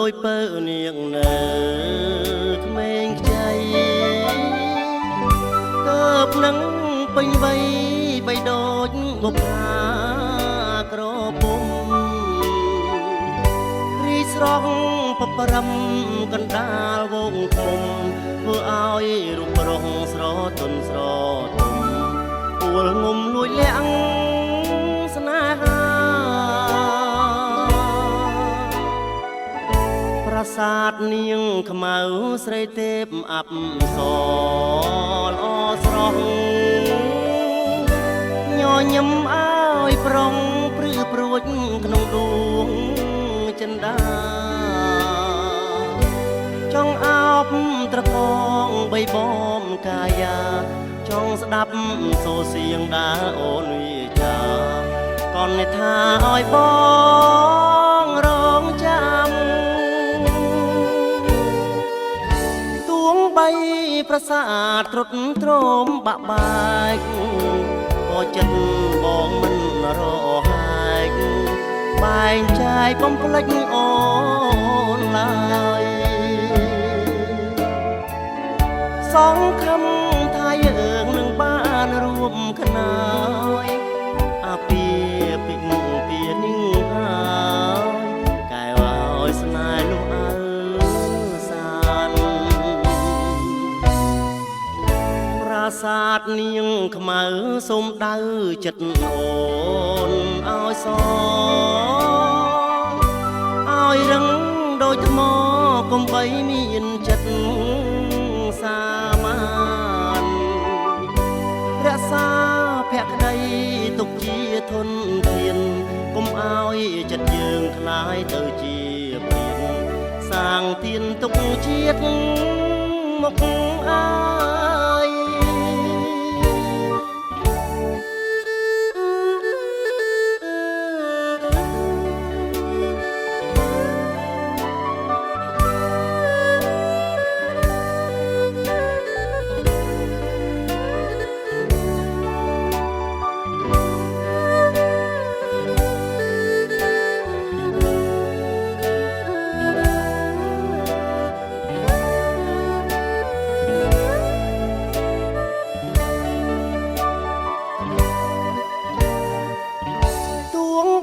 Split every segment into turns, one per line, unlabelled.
ដោយពើនាងនៅក្មេងខ្ចីតើបនឹងពេញវ័យបីដូចបុប្ផាក្រពុំរីស្រស់បប្រំកណ្ដាលវងធំធ្វើឲ្យរូបរងស្រទន់ស្រទុំពួលងុំលួចលាក់ស្នេហាប្រាសាទនាងខ្មៅស្រីទេពអាប់សល្អស្រស់ញញឹមឲ្យប្រុងព្រឺព្រួចក្នុងដួងចិន្តាចង់អោបត្រកងបីបំកាយាចង់ស្ដាប់សូរសៀងដើរអូនវិចាកននេះថាឲ្យបងរងចាំទួងបីប្រាសាទត្រុតត្រោមបាក់បែកក៏ចិត្តបងមិនរហែកបែងចែកបំភ្លេចអូនឡើយសង្ឃឹមថាយើងនឹងបានរួមខ្នើយអាពាពីពីនេះហើយកែវឲ្យស្នេហ៍នោះអើសានប្រាសាទនាងខ្មៅសូមដៅចិត្តអូនឲ្យសឲ្យរឹងដូចថ្មកុំបីមានចិត្តសាមានរក្សាភក្តីទុកជាធនធានកុំឲ្យចិត្តយើងคล้ายទៅជាព្រានសាងទានទុកជាតិមកអើយ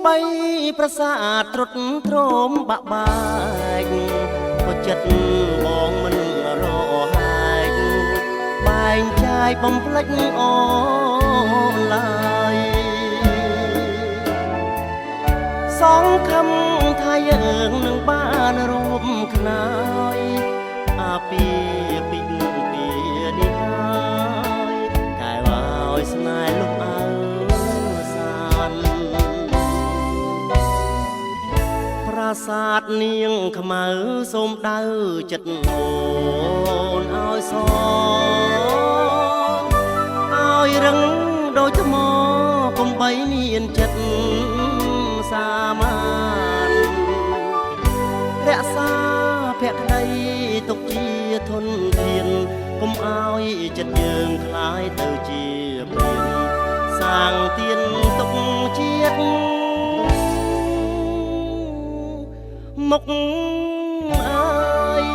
បីប្រាសាទត្រុតត្រោមបាក់បែកក៏ចិត្តបងមិនរហែកបែងចែកបំភ្លេចអូនឡើយសង្ឃឹមថាយើងនឹងបានរួមខ្នើយអាពាពីពីនេះហើយកែវឲ្យស្នេហ៍លោកអើសានប្រាសាទនាងខ្មៅសូមដៅចិត្តអូនឲ្យសឲ្យរឹងដូចថ្មកុំបីមានចិត្តសាមានរក្សាភក្តីទុកជាធនធានកុំឲ្យចិត្តយើងคล้ายទៅជាព្រានសាងទានទុកជាតិមុខអើយ